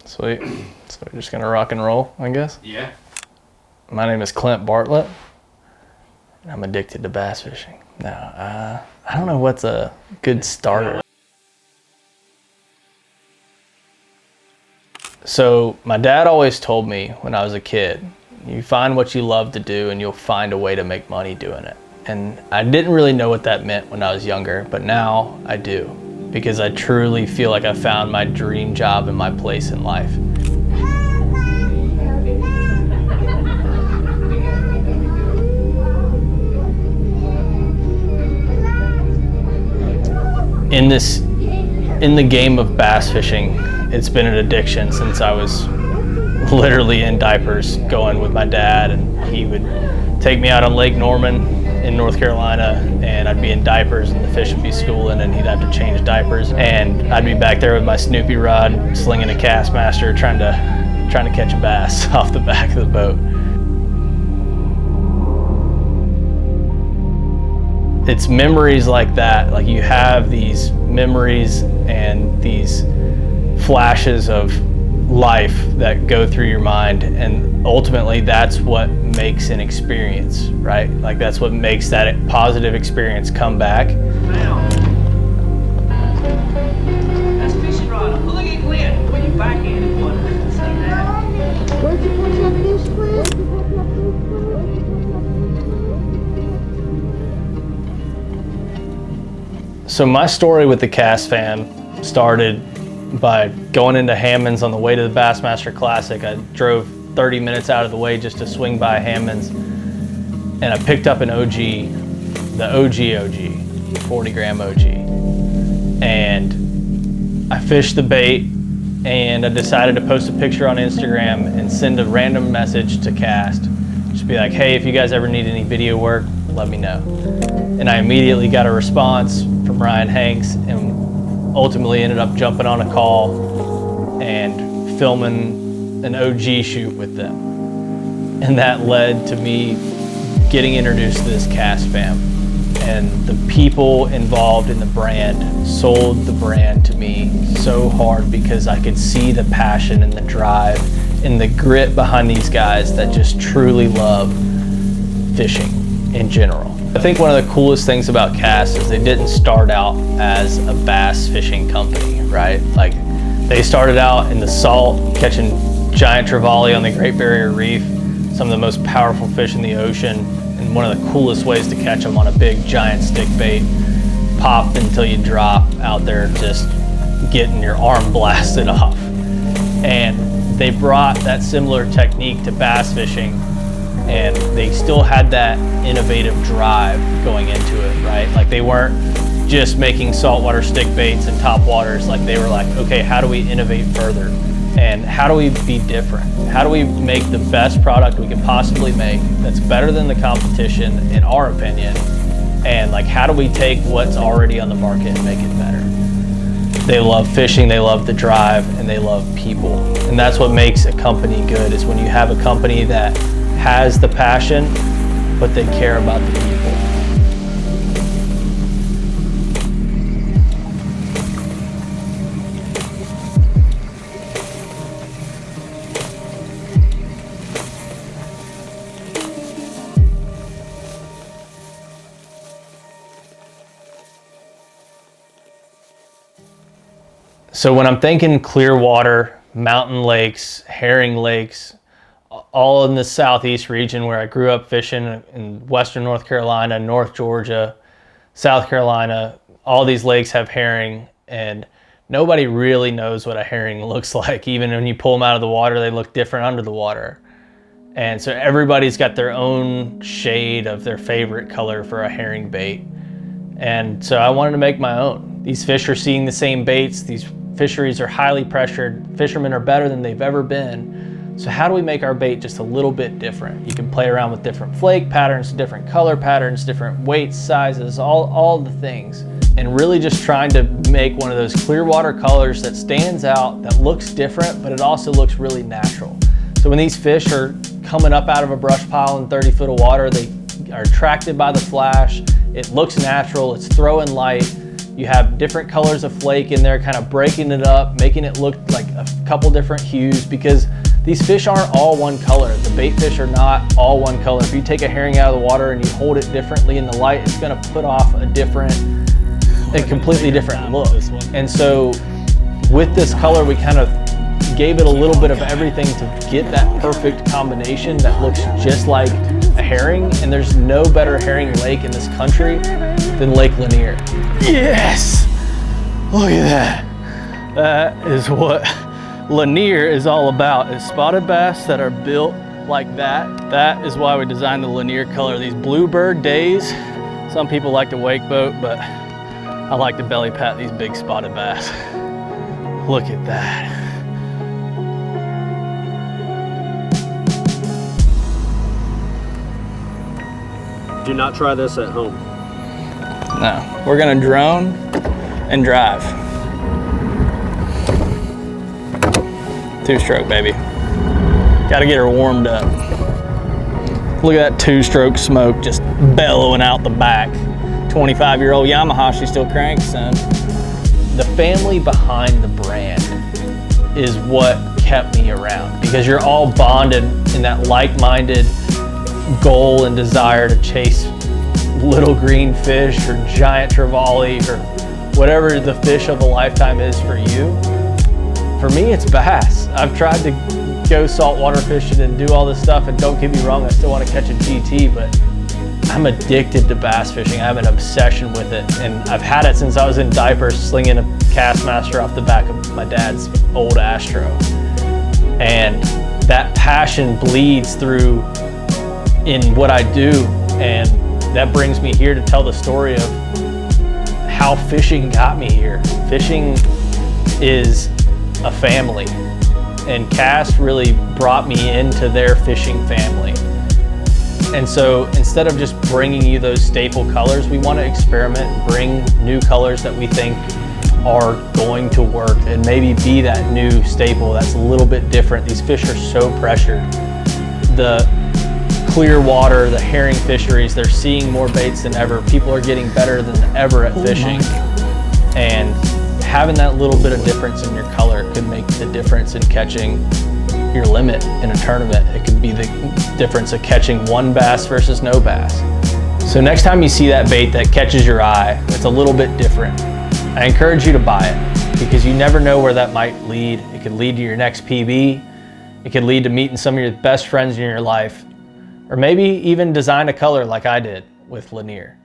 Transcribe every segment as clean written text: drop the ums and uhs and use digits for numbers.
Sweet. So we're just gonna rock and roll, I guess? Yeah. My name is Clint Bartlett. And I'm addicted to bass fishing. Now, I don't know what's a good starter. So my dad always told me when I was a kid, you find what you love to do and you'll find a way to make money doing it. And I didn't really know what that meant when I was younger, but now I do, because I truly feel like I found my dream job and my place in life. In the game of bass fishing, it's been an addiction since I was literally in diapers going with my dad, and he would take me out on Lake Norman in North Carolina, and I'd be in diapers and the fish would be schooling and he'd have to change diapers, and I'd be back there with my Snoopy rod slinging a Castmaster trying to catch a bass off the back of the boat. It's memories like that, like you have these memories and these flashes of life that go through your mind, and ultimately that's what makes an experience, right? Like that's what makes that positive experience come back. Now, that's fishing rod. Look at Clint when you backhanded one. See that? Where'd you catch that fish, Clint? So my story with the Cast Fam started by going into Hammond's on the way to the Bassmaster Classic. I drove 30 minutes out of the way just to swing by Hammond's, and I picked up an OG, the OG, 40 gram OG. And I fished the bait, and I decided to post a picture on Instagram and send a random message to Cast. Just be like, hey, if you guys ever need any video work, let me know. And I immediately got a response from Ryan Hanks, and ultimately ended up jumping on a call and filming an OG shoot with them. And that led to me getting introduced to this Cast Fam. And the people involved in the brand sold the brand to me so hard, because I could see the passion and the drive and the grit behind these guys that just truly love fishing in general. I think one of the coolest things about Cast is they didn't start out as a bass fishing company, right? Like they started out in the salt, catching giant trevally on the Great Barrier Reef, some of the most powerful fish in the ocean, and one of the coolest ways to catch them on a big giant stick bait, pop until you drop out there just getting your arm blasted off. And they brought that similar technique to bass fishing, and they still had that innovative drive going into it, right? Like they weren't just making saltwater stick baits and top waters. Like they were like, okay, how do we innovate further? And how do we be different? How do we make the best product we can possibly make that's better than the competition, in our opinion? And like, how do we take what's already on the market and make it better? They love fishing, they love the drive, and they love people. And that's what makes a company good, is when you have a company that has the passion, but they care about the people. So when I'm thinking clear water, mountain lakes, herring lakes, all in the southeast region where I grew up fishing, in western North Carolina, North Georgia, South Carolina, all these lakes have herring, and nobody really knows what a herring looks like. Even when you pull them out of the water, they look different under the water. And so everybody's got their own shade of their favorite color for a herring bait. And so I wanted to make my own. These fish are seeing the same baits. These fisheries are highly pressured. Fishermen are better than they've ever been. So how do we make our bait just a little bit different? You can play around with different flake patterns, different color patterns, different weights, sizes, all the things. And really just trying to make one of those clear water colors that stands out, that looks different, but it also looks really natural. So when these fish are coming up out of a brush pile in 30 foot of water, they are attracted by the flash. It looks natural, it's throwing light, You have different colors of flake in there, kind of breaking it up, making it look like a couple different hues, because these fish aren't all one color. The bait fish are not all one color. If you take a herring out of the water and you hold it differently in the light, it's gonna put off a completely different look. And so with this color, we kind of gave it a little bit of everything to get that perfect combination that looks just like a herring. And there's no better herring lake in this country than Lake Lanier. Yes! Look at that. That is what Lanier is all about, is spotted bass that are built like that. That is why we designed the Lanier color. These bluebird days, some people like to wake boat, but I like to belly pat these big spotted bass. Look at that. Do not try this at home. No, we're gonna drone and drive. 2-stroke, baby. Gotta get her warmed up. Look at that 2-stroke smoke just bellowing out the back. 25-year-old Yamaha, she still cranks, son. The family behind the brand is what kept me around, because you're all bonded in that like-minded goal and desire to chase little green fish or giant trevally or whatever the fish of a lifetime is for you. For me, it's bass. I've tried to go saltwater fishing and do all this stuff, and don't get me wrong, I still want to catch a GT, but I'm addicted to bass fishing. I have an obsession with it, and I've had it since I was in diapers, slinging a Castmaster off the back of my dad's old Astro. And that passion bleeds through in what I do, and that brings me here to tell the story of how fishing got me here. Fishing is a family, and Cast really brought me into their fishing family. And so instead of just bringing you those staple colors, we want to experiment and bring new colors that we think are going to work and maybe be that new staple that's a little bit different. These fish are so pressured. The clear water, the herring fisheries, they're seeing more baits than ever. People are getting better than ever at fishing. And having that little bit of difference in your color could make the difference in catching your limit in a tournament. It could be the difference of catching one bass versus no bass. So next time you see that bait that catches your eye, it's a little bit different, I encourage you to buy it, because you never know where that might lead. It could lead to your next PB. It could lead to meeting some of your best friends in your life, or maybe even design a color like I did with Lanier.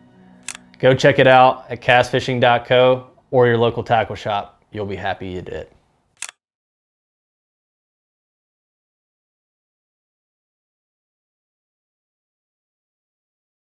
Go check it out at castfishing.co or your local tackle shop. You'll be happy you did.